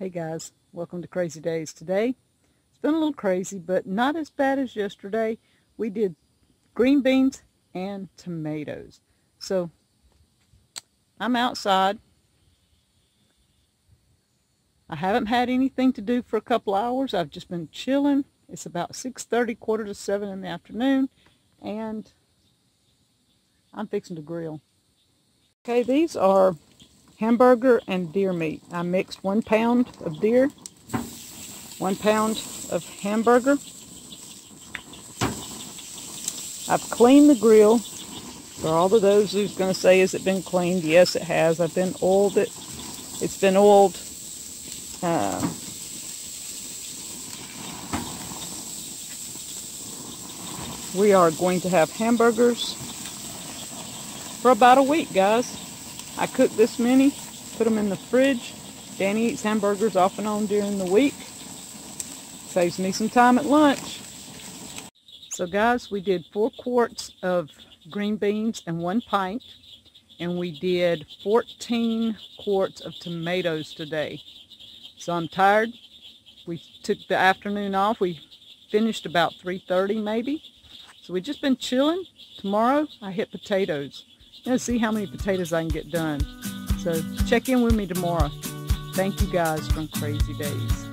Hey guys, welcome to Crazy Days. Today, it's been a little crazy, but not as bad as yesterday. We did green beans and tomatoes. So, I'm outside. I haven't had anything to do for a couple hours. I've just been chilling. It's about 6:30, quarter to 7 in the afternoon, and I'm fixing to grill. Okay, these are hamburger and deer meat. I mixed 1 pound of deer, 1 pound of hamburger. I've cleaned the grill. For all of those who's going to say, has it been cleaned? Yes, it has. I've been oiled it. It's been oiled. We are going to have hamburgers for about a week, guys. I cooked this many, put them in the fridge. Danny eats hamburgers off and on during the week. Saves me some time at lunch. So guys, we did 4 quarts of green beans and 1 pint. And we did 14 quarts of tomatoes today. So I'm tired. We took the afternoon off. We finished about 3:30 maybe. So we've just been chilling. Tomorrow I hit potatoes. I'm going to see how many potatoes I can get done. So check in with me tomorrow. Thank you guys from Crazy Days.